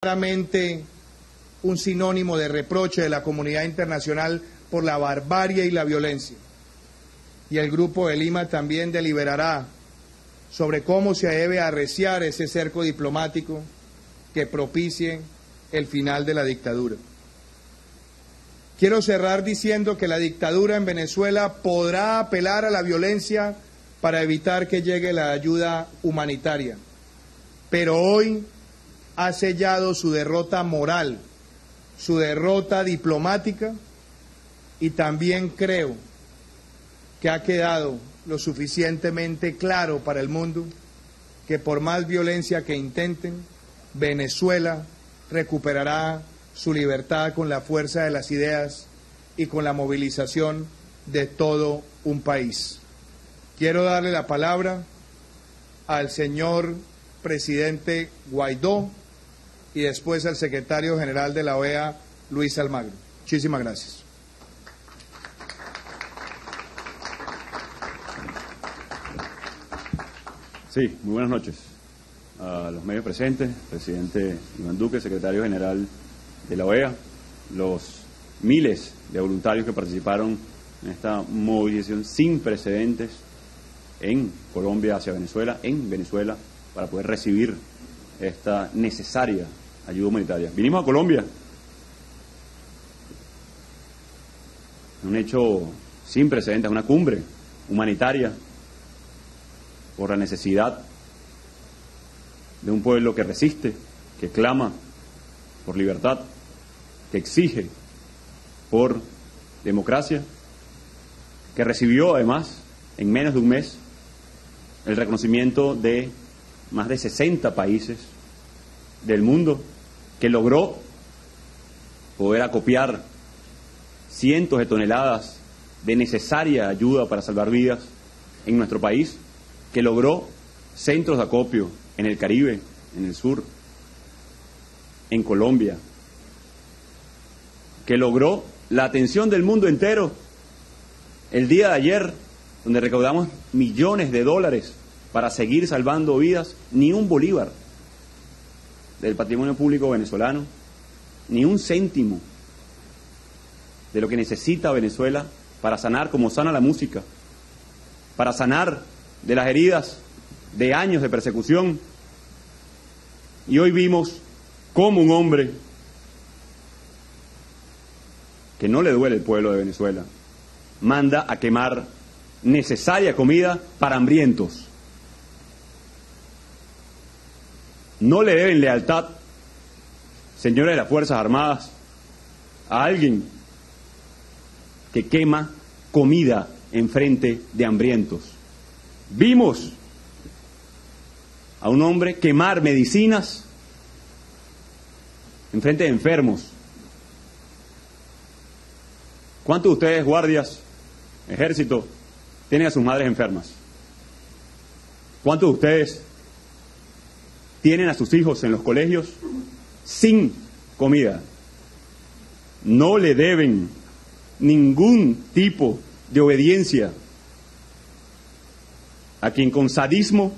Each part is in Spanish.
claramente un sinónimo de reproche de la comunidad internacional por la barbarie y la violencia. Y el Grupo de Lima también deliberará sobre cómo se debe arreciar ese cerco diplomático que propicie el final de la dictadura. Quiero cerrar diciendo que la dictadura en Venezuela podrá apelar a la violencia para evitar que llegue la ayuda humanitaria, pero hoy ha sellado su derrota moral, su derrota diplomática, y también creo que ha quedado lo suficientemente claro para el mundo que por más violencia que intenten, Venezuela recuperará su libertad con la fuerza de las ideas y con la movilización de todo un país. Quiero darle la palabra al señor presidente Guaidó y después al secretario general de la OEA, Luis Almagro. Muchísimas gracias. Sí, muy buenas noches a los medios presentes, presidente Iván Duque, secretario general de la OEA, los miles de voluntarios que participaron en esta movilización sin precedentes en Colombia hacia Venezuela, en Venezuela, para poder recibir esta necesaria ayuda humanitaria. Vinimos a Colombia, un hecho sin precedentes, una cumbre humanitaria por la necesidad de un pueblo que resiste, que clama por libertad, que exige por democracia, que recibió además en menos de un mes el reconocimiento de más de 60 países del mundo, que logró poder acopiar cientos de toneladas de necesaria ayuda para salvar vidas en nuestro país, que logró centros de acopio en el Caribe, en el sur, en Colombia, que logró la atención del mundo entero el día de ayer, donde recaudamos millones de dólares para seguir salvando vidas. Ni un bolívar del patrimonio público venezolano, ni un céntimo de lo que necesita Venezuela para sanar como sana la música, para sanar de las heridas de años de persecución. Y hoy vimos cómo un hombre que no le duele el pueblo de Venezuela manda a quemar necesaria comida para hambrientos. No le deben lealtad, señores de las Fuerzas Armadas, a alguien que quema comida en frente de hambrientos. Vimos a un hombre quemar medicinas en frente de enfermos. ¿Cuántos de ustedes, guardias, ejército, tienen a sus madres enfermas? ¿Cuántos de ustedes tienen a sus hijos en los colegios sin comida? No le deben ningún tipo de obediencia a quien con sadismo,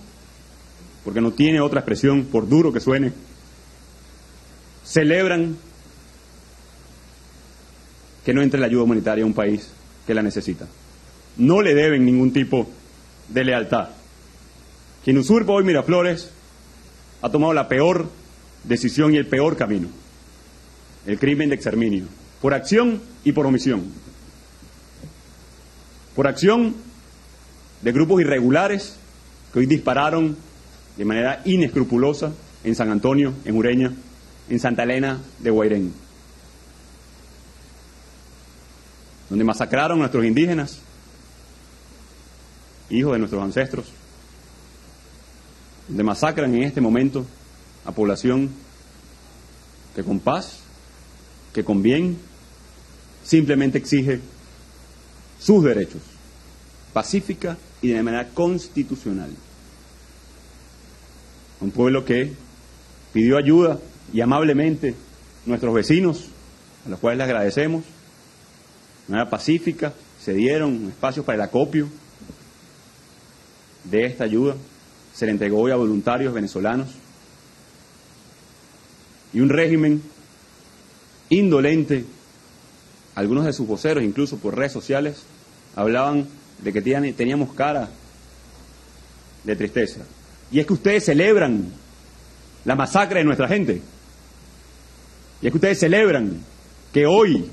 porque no tiene otra expresión por duro que suene, celebran que no entre la ayuda humanitaria a un país que la necesita. No le deben ningún tipo de lealtad. Quien usurpa hoy Miraflores ha tomado la peor decisión y el peor camino: el crimen de exterminio, por acción y por omisión. Por acción de grupos irregulares que hoy dispararon de manera inescrupulosa en San Antonio, en Ureña, en Santa Elena de Guairén, donde masacraron a nuestros indígenas, hijos de nuestros ancestros, donde masacran en este momento a población que con paz, que con bien, simplemente exige sus derechos, pacífica y de manera constitucional. Un pueblo que pidió ayuda y amablemente nuestros vecinos, a los cuales les agradecemos, de manera pacífica, se dieron espacios para el acopio de esta ayuda, se le entregó hoy a voluntarios venezolanos y un régimen indolente. Algunos de sus voceros, incluso por redes sociales, hablaban de que teníamos cara de tristeza. Y es que ustedes celebran la masacre de nuestra gente. Y es que ustedes celebran que hoy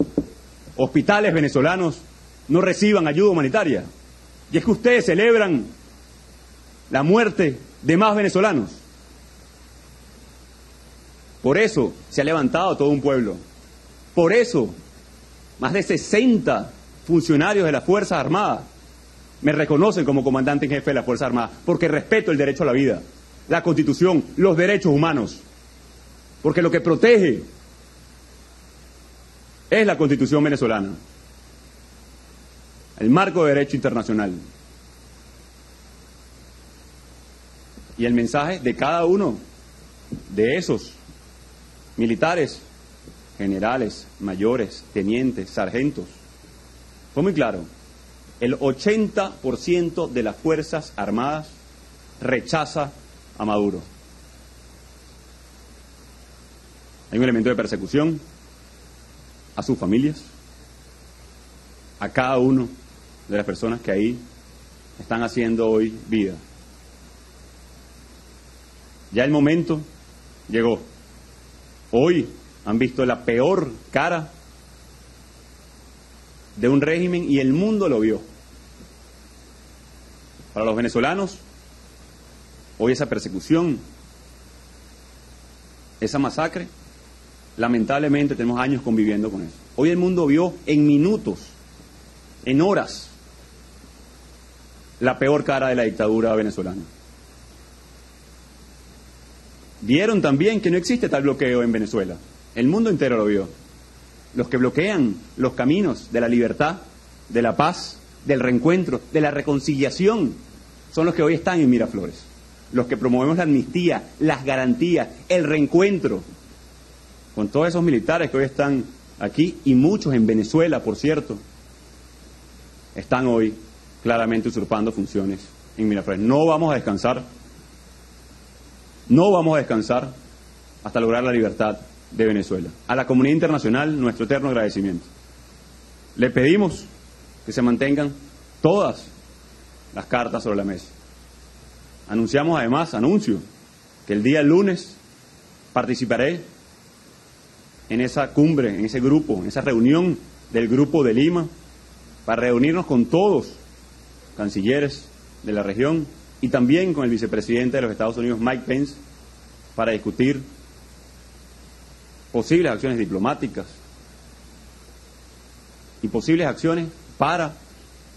hospitales venezolanos no reciban ayuda humanitaria. Y es que ustedes celebran la muerte de más venezolanos. Por eso se ha levantado todo un pueblo. Por eso más de 60 funcionarios de las Fuerzas Armadas me reconocen como comandante en jefe de las Fuerzas Armadas, porque respeto el derecho a la vida, la Constitución, los derechos humanos, porque lo que protege es la Constitución venezolana, el marco de derecho internacional. Y el mensaje de cada uno de esos militares, generales, mayores, tenientes, sargentos, fue muy claro. El 80% de las Fuerzas Armadas rechaza a Maduro. Hay un elemento de persecución a sus familias, a cada uno de las personas que ahí están haciendo hoy vida. Ya el momento llegó. Hoy han visto la peor cara de un régimen y el mundo lo vio. Para los venezolanos, hoy esa persecución, esa masacre, lamentablemente tenemos años conviviendo con eso. Hoy el mundo vio en minutos, en horas, la peor cara de la dictadura venezolana. Vieron también que no existe tal bloqueo en Venezuela. El mundo entero lo vio. Los que bloquean los caminos de la libertad, de la paz, del reencuentro, de la reconciliación, son los que hoy están en Miraflores. Los que promovemos la amnistía, las garantías, el reencuentro, con todos esos militares que hoy están aquí, y muchos en Venezuela, por cierto, están hoy claramente usurpando funciones en Miraflores. No vamos a descansar. No vamos a descansar hasta lograr la libertad de Venezuela. A la comunidad internacional, nuestro eterno agradecimiento. Le pedimos que se mantengan todas las cartas sobre la mesa. Anunciamos además, que el día lunes participaré en esa cumbre, en ese grupo, en esa reunión del Grupo de Lima, para reunirnos con todos, cancilleres de la región, y también con el vicepresidente de los Estados Unidos, Mike Pence, para discutir posibles acciones diplomáticas y posibles acciones para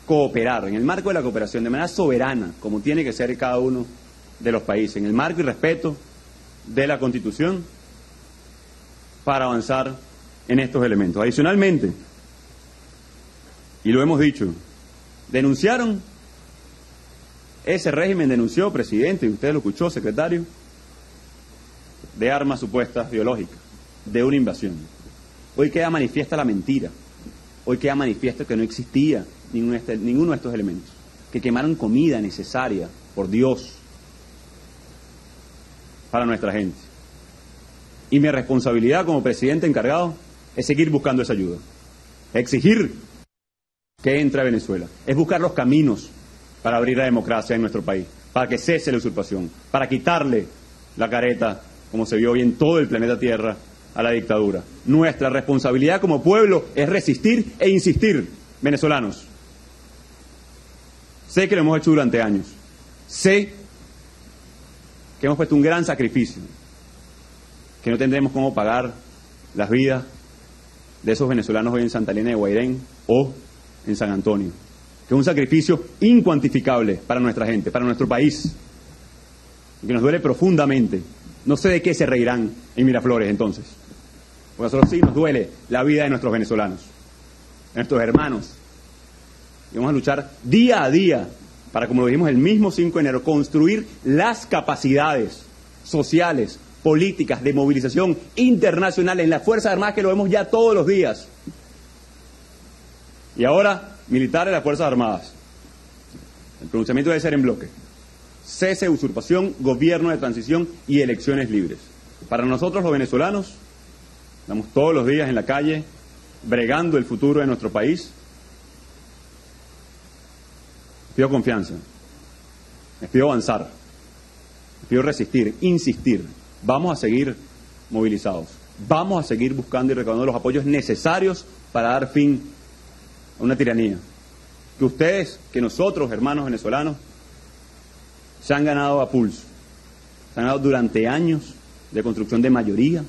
cooperar en el marco de la cooperación de manera soberana, como tiene que ser cada uno de los países, en el marco y respeto de la Constitución, para avanzar en estos elementos. Adicionalmente, y lo hemos dicho, ese régimen denunció, presidente, y usted lo escuchó, secretario, de armas supuestas biológicas, de una invasión. Hoy queda manifiesta la mentira. Hoy queda manifiesto que no existía ninguno de estos elementos, que quemaron comida necesaria, por Dios, para nuestra gente. Y mi responsabilidad como presidente encargado es seguir buscando esa ayuda, exigir que entre a Venezuela, es buscar los caminos para abrir la democracia en nuestro país, para que cese la usurpación, para quitarle la careta, como se vio hoy en todo el planeta Tierra, a la dictadura. Nuestra responsabilidad como pueblo es resistir e insistir, venezolanos. Sé que lo hemos hecho durante años. Sé que hemos puesto un gran sacrificio, que no tendremos cómo pagar las vidas de esos venezolanos hoy en Santa Elena de Guairén o en San Antonio, que es un sacrificio incuantificable para nuestra gente, para nuestro país, y que nos duele profundamente. No sé de qué se reirán en Miraflores entonces, porque a nosotros sí nos duele la vida de nuestros venezolanos, de nuestros hermanos, y vamos a luchar día a día para, como lo dijimos el mismo 5 de enero, construir las capacidades sociales, políticas, de movilización internacional en las Fuerzas Armadas, que lo vemos ya todos los días. Y ahora, militares de las Fuerzas Armadas. El pronunciamiento debe ser en bloque. Cese de usurpación, gobierno de transición y elecciones libres. Para nosotros los venezolanos, estamos todos los días en la calle, bregando el futuro de nuestro país. Les pido confianza, les pido avanzar, les pido resistir, insistir. Vamos a seguir movilizados, vamos a seguir buscando y recaudando los apoyos necesarios para dar fin a una tiranía que ustedes, que nosotros, hermanos venezolanos, se han ganado a pulso, se han ganado durante años de construcción de mayoría,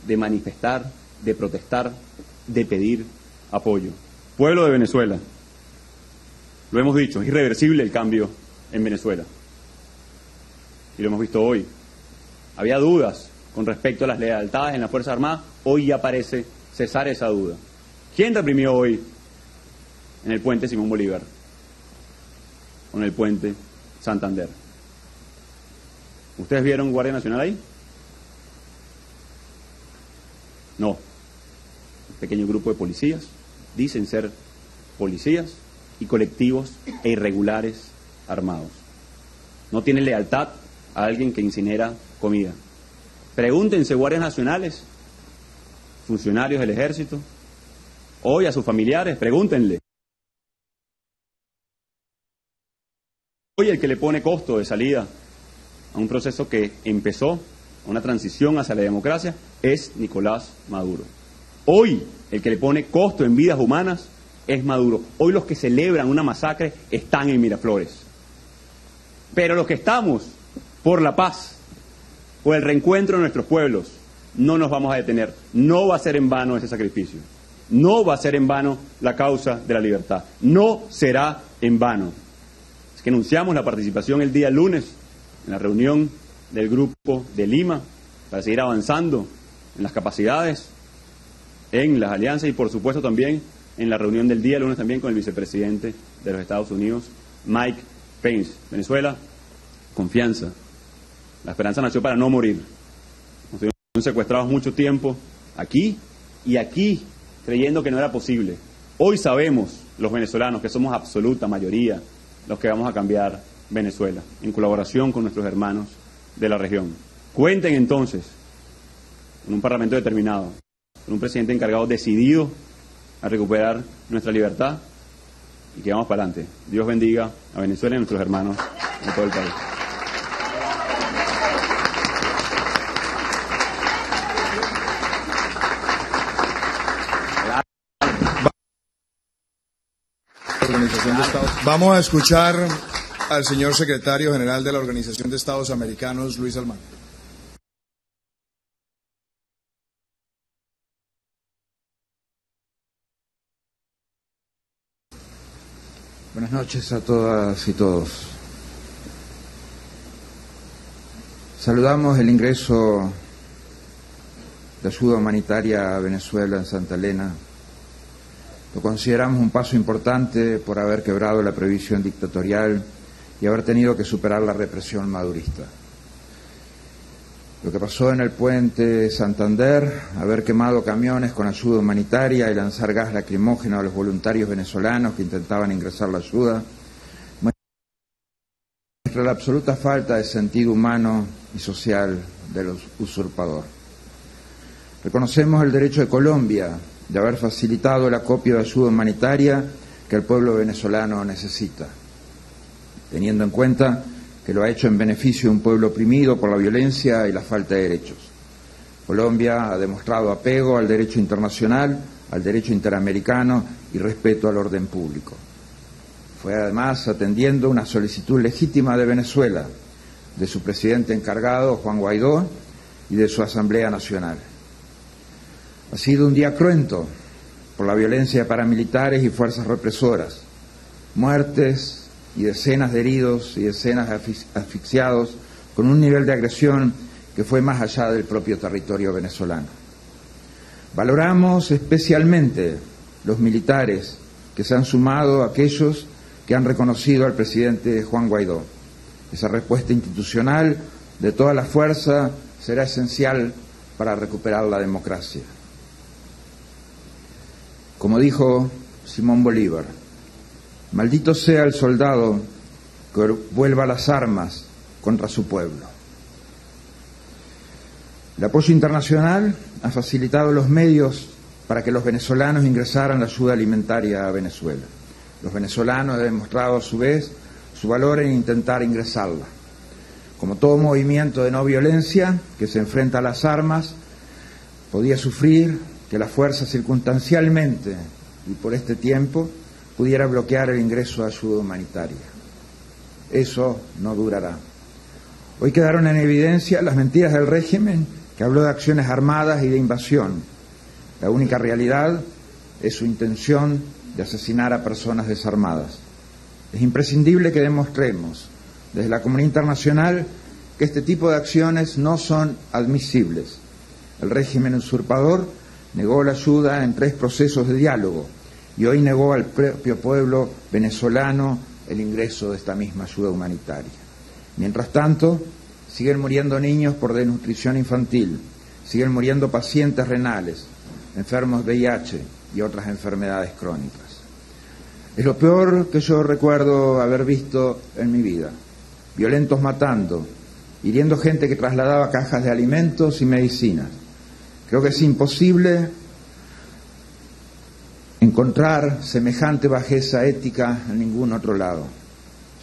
de manifestar, de protestar, de pedir apoyo. Pueblo de Venezuela, lo hemos dicho, es irreversible el cambio en Venezuela. Y lo hemos visto hoy. Había dudas con respecto a las lealtades en las Fuerzas Armadas, hoy ya parece cesar esa duda. ¿Quién reprimió hoy en el puente Simón Bolívar? O en el puente Santander. ¿Ustedes vieron Guardia Nacional ahí? No. Un pequeño grupo de policías, dicen ser policías y colectivos e irregulares armados. No tienen lealtad a alguien que incinera comida. Pregúntense, guardias nacionales, funcionarios del ejército, hoy a sus familiares, pregúntenle. Hoy el que le pone costo de salida a un proceso que empezó, a una transición hacia la democracia, es Nicolás Maduro. Hoy el que le pone costo en vidas humanas es Maduro. Hoy los que celebran una masacre están en Miraflores. Pero los que estamos por la paz, por el reencuentro de nuestros pueblos, no nos vamos a detener. No va a ser en vano ese sacrificio. No va a ser en vano la causa de la libertad. No será en vano. Es que anunciamos la participación el día lunes en la reunión del Grupo de Lima para seguir avanzando en las capacidades, en las alianzas y por supuesto también en la reunión del día lunes también con el vicepresidente de los Estados Unidos, Mike Pence. Venezuela, confianza. La esperanza nació para no morir. Nos tuvieron secuestrados mucho tiempo aquí y aquí, creyendo que no era posible. Hoy sabemos, los venezolanos, que somos absoluta mayoría los que vamos a cambiar Venezuela, en colaboración con nuestros hermanos de la región. Cuenten entonces con un parlamento determinado, con un presidente encargado decidido a recuperar nuestra libertad y que vamos para adelante. Dios bendiga a Venezuela y a nuestros hermanos en todo el país. Vamos a escuchar al señor secretario general de la Organización de Estados Americanos, Luis Almagro. Buenas noches a todas y todos. Saludamos el ingreso de ayuda humanitaria a Venezuela en Santa Elena. Lo consideramos un paso importante por haber quebrado la prohibición dictatorial y haber tenido que superar la represión madurista. Lo que pasó en el puente Santander, haber quemado camiones con ayuda humanitaria y lanzar gas lacrimógeno a los voluntarios venezolanos que intentaban ingresar la ayuda, muestra la absoluta falta de sentido humano y social del usurpador. Reconocemos el derecho de Colombia de haber facilitado el acopio de ayuda humanitaria que el pueblo venezolano necesita, teniendo en cuenta que lo ha hecho en beneficio de un pueblo oprimido por la violencia y la falta de derechos. Colombia ha demostrado apego al derecho internacional, al derecho interamericano y respeto al orden público. Fue además atendiendo una solicitud legítima de Venezuela, de su presidente encargado, Juan Guaidó, y de su Asamblea Nacional. Ha sido un día cruento por la violencia de paramilitares y fuerzas represoras, muertes y decenas de heridos y decenas de asfixiados, con un nivel de agresión que fue más allá del propio territorio venezolano. Valoramos especialmente los militares que se han sumado a aquellos que han reconocido al presidente Juan Guaidó. Esa respuesta institucional de toda la fuerza será esencial para recuperar la democracia. Como dijo Simón Bolívar, maldito sea el soldado que vuelva las armas contra su pueblo. El apoyo internacional ha facilitado los medios para que los venezolanos ingresaran la ayuda alimentaria a Venezuela. Los venezolanos han demostrado a su vez su valor en intentar ingresarla. Como todo movimiento de no violencia que se enfrenta a las armas, podía sufrir que la fuerza circunstancialmente y por este tiempo pudiera bloquear el ingreso de ayuda humanitaria. Eso no durará. Hoy quedaron en evidencia las mentiras del régimen que habló de acciones armadas y de invasión. La única realidad es su intención de asesinar a personas desarmadas. Es imprescindible que demostremos desde la comunidad internacional que este tipo de acciones no son admisibles. El régimen usurpador negó la ayuda en 3 procesos de diálogo y hoy negó al propio pueblo venezolano el ingreso de esta misma ayuda humanitaria. Mientras tanto, siguen muriendo niños por desnutrición infantil, siguen muriendo pacientes renales, enfermos de VIH y otras enfermedades crónicas. Es lo peor que yo recuerdo haber visto en mi vida. Violentos matando, hiriendo gente que trasladaba cajas de alimentos y medicinas. Creo que es imposible encontrar semejante bajeza ética en ningún otro lado.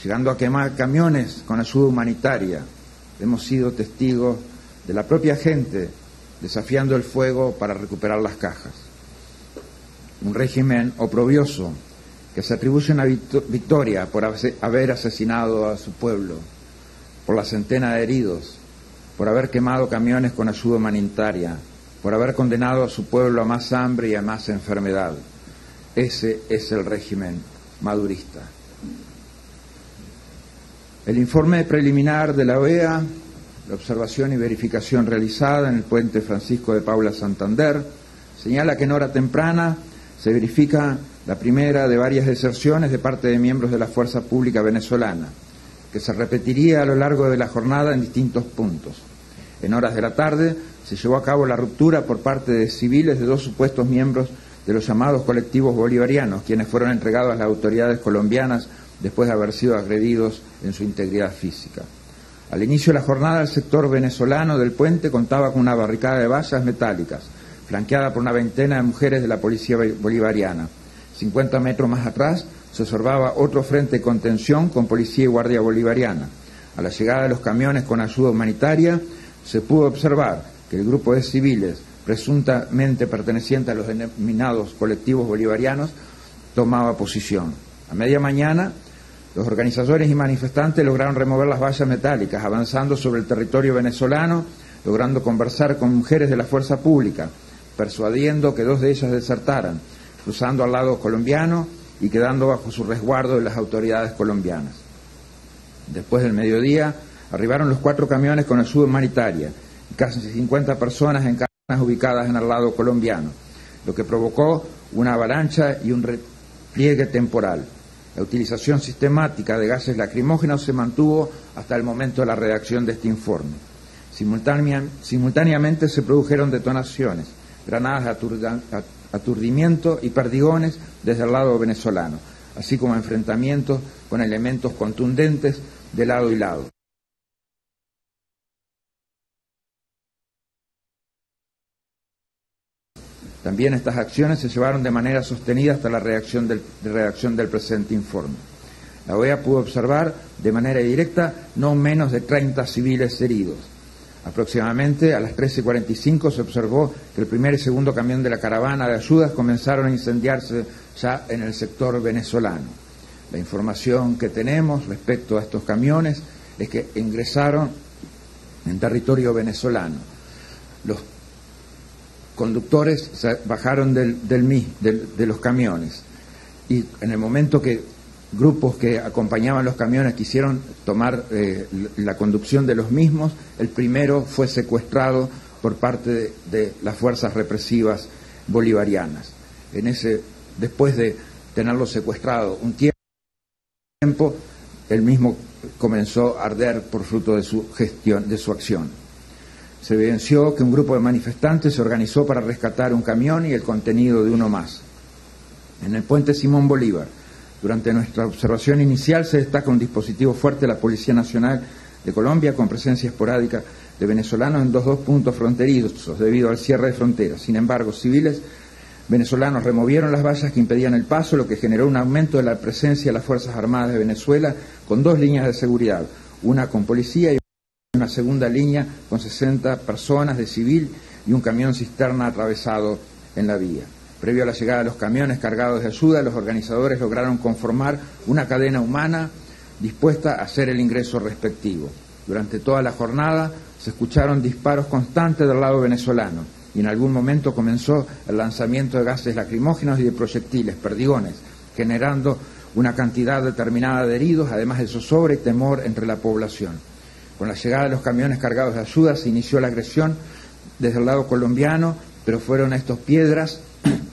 Llegando a quemar camiones con ayuda humanitaria, hemos sido testigos de la propia gente desafiando el fuego para recuperar las cajas. Un régimen oprobioso que se atribuye una victoria por haber asesinado a su pueblo, por la centena de heridos, por haber quemado camiones con ayuda humanitaria, por haber condenado a su pueblo a más hambre y a más enfermedad. Ese es el régimen madurista. El informe preliminar de la OEA, la observación y verificación realizada en el puente Francisco de Paula Santander, señala que en hora temprana se verifica la primera de varias deserciones de parte de miembros de la fuerza pública venezolana, que se repetiría a lo largo de la jornada en distintos puntos. En horas de la tarde se llevó a cabo la ruptura por parte de civiles de 2 supuestos miembros de los llamados colectivos bolivarianos, quienes fueron entregados a las autoridades colombianas después de haber sido agredidos en su integridad física. Al inicio de la jornada, el sector venezolano del puente contaba con una barricada de vallas metálicas, flanqueada por una veintena de mujeres de la policía bolivariana. 50 metros más atrás se observaba otro frente de contención con policía y guardia bolivariana. A la llegada de los camiones con ayuda humanitaria, se pudo observar que el grupo de civiles, presuntamente perteneciente a los denominados colectivos bolivarianos, tomaba posición. A media mañana, los organizadores y manifestantes lograron remover las vallas metálicas, avanzando sobre el territorio venezolano, logrando conversar con mujeres de la fuerza pública, persuadiendo que 2 de ellas desertaran, cruzando al lado colombiano y quedando bajo su resguardo de las autoridades colombianas. Después del mediodía, arribaron los 4 camiones con ayuda humanitaria y casi 50 personas en casas ubicadas en el lado colombiano, lo que provocó una avalancha y un repliegue temporal. La utilización sistemática de gases lacrimógenos se mantuvo hasta el momento de la redacción de este informe. Simultáneamente se produjeron detonaciones, granadas de aturdimiento y perdigones desde el lado venezolano, así como enfrentamientos con elementos contundentes de lado y lado. También estas acciones se llevaron de manera sostenida hasta la redacción del presente informe. La OEA pudo observar de manera directa no menos de 30 civiles heridos. Aproximadamente a las 13:45 se observó que el primer y segundo camión de la caravana de ayudas comenzaron a incendiarse ya en el sector venezolano. La información que tenemos respecto a estos camiones es que ingresaron en territorio venezolano. Los conductores se bajaron de los camiones y en el momento que grupos que acompañaban los camiones quisieron tomar la conducción de los mismos, el primero fue secuestrado por parte de las fuerzas represivas bolivarianas. Después de tenerlo secuestrado un tiempo, el mismo comenzó a arder por fruto de su gestión, de su acción. Se evidenció que un grupo de manifestantes se organizó para rescatar un camión y el contenido de uno más. En el puente Simón Bolívar, durante nuestra observación inicial, se destaca un dispositivo fuerte de la Policía Nacional de Colombia con presencia esporádica de venezolanos en dos puntos fronterizos debido al cierre de fronteras. Sin embargo, civiles venezolanos removieron las vallas que impedían el paso, lo que generó un aumento de la presencia de las Fuerzas Armadas de Venezuela con 2 líneas de seguridad, una con policía y una segunda línea con 60 personas de civil y un camión cisterna atravesado en la vía. Previo a la llegada de los camiones cargados de ayuda, los organizadores lograron conformar una cadena humana dispuesta a hacer el ingreso respectivo. Durante toda la jornada se escucharon disparos constantes del lado venezolano y en algún momento comenzó el lanzamiento de gases lacrimógenos y de proyectiles, perdigones, generando una cantidad determinada de heridos, además de zozobra y temor entre la población. Con la llegada de los camiones cargados de ayuda se inició la agresión desde el lado colombiano, pero fueron estos piedras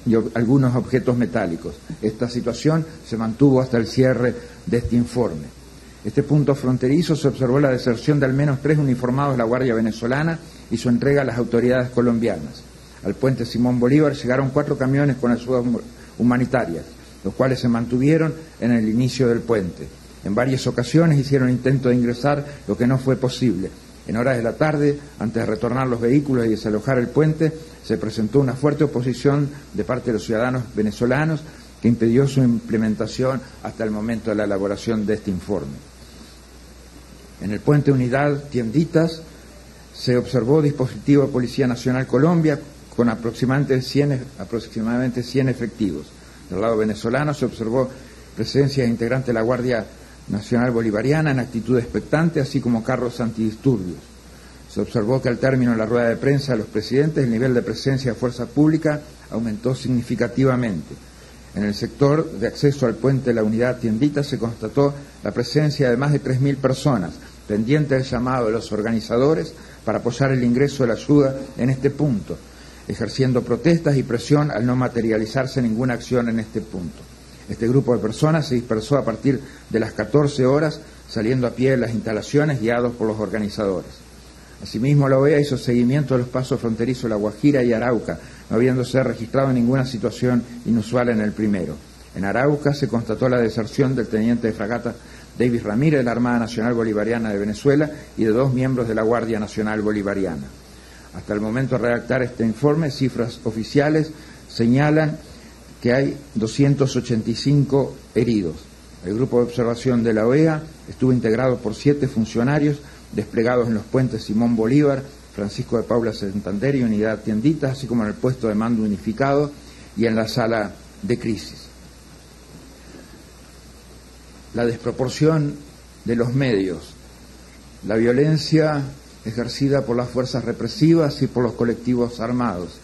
y algunos objetos metálicos. Esta situación se mantuvo hasta el cierre de este informe. Este punto fronterizo se observó la deserción de al menos 3 uniformados de la Guardia Venezolana y su entrega a las autoridades colombianas. Al puente Simón Bolívar llegaron 4 camiones con ayudas humanitarias, los cuales se mantuvieron en el inicio del puente. En varias ocasiones hicieron intento de ingresar, lo que no fue posible. En horas de la tarde, antes de retornar los vehículos y desalojar el puente, se presentó una fuerte oposición de parte de los ciudadanos venezolanos que impidió su implementación hasta el momento de la elaboración de este informe. En el puente Unidad Tienditas se observó dispositivo de Policía Nacional Colombia con aproximadamente 100 efectivos. Del lado venezolano se observó presencia de integrantes de la Guardia Nacional Bolivariana en actitud expectante, así como carros antidisturbios. Se observó que al término de la rueda de prensa de los presidentes, el nivel de presencia de fuerza pública aumentó significativamente. En el sector de acceso al puente de la Unidad Tiendita se constató la presencia de más de 3.000 personas, pendientes del llamado de los organizadores para apoyar el ingreso de la ayuda en este punto, ejerciendo protestas y presión al no materializarse ninguna acción en este punto. Este grupo de personas se dispersó a partir de las 14 horas, saliendo a pie de las instalaciones, guiados por los organizadores. Asimismo, la OEA hizo seguimiento de los pasos fronterizos de La Guajira y Arauca, no habiéndose registrado ninguna situación inusual en el primero. En Arauca se constató la deserción del teniente de fragata Davis Ramírez de la Armada Nacional Bolivariana de Venezuela y de 2 miembros de la Guardia Nacional Bolivariana. Hasta el momento de redactar este informe, cifras oficiales señalan que hay 285 heridos. El grupo de observación de la OEA estuvo integrado por 7 funcionarios desplegados en los puentes Simón Bolívar, Francisco de Paula Santander y Unidad Tienditas, así como en el puesto de mando unificado y en la sala de crisis. La desproporción de los medios, la violencia ejercida por las fuerzas represivas y por los colectivos armados,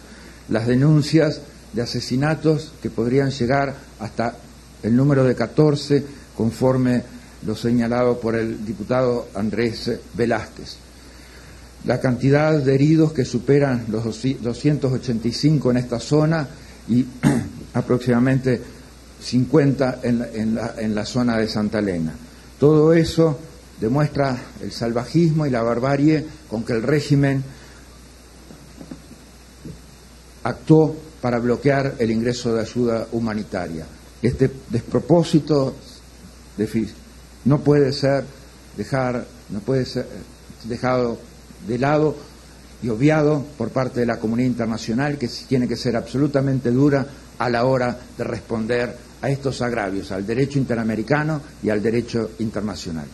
las denuncias de asesinatos que podrían llegar hasta el número de 14, conforme lo señalado por el diputado Andrés Velázquez. La cantidad de heridos que superan los 285 en esta zona y aproximadamente 50 en la zona de Santa Elena. Todo eso demuestra el salvajismo y la barbarie con que el régimen actuó para bloquear el ingreso de ayuda humanitaria. Este despropósito no puede ser dejado de lado y obviado por parte de la comunidad internacional, que tiene que ser absolutamente dura a la hora de responder a estos agravios, al derecho interamericano y al derecho internacional.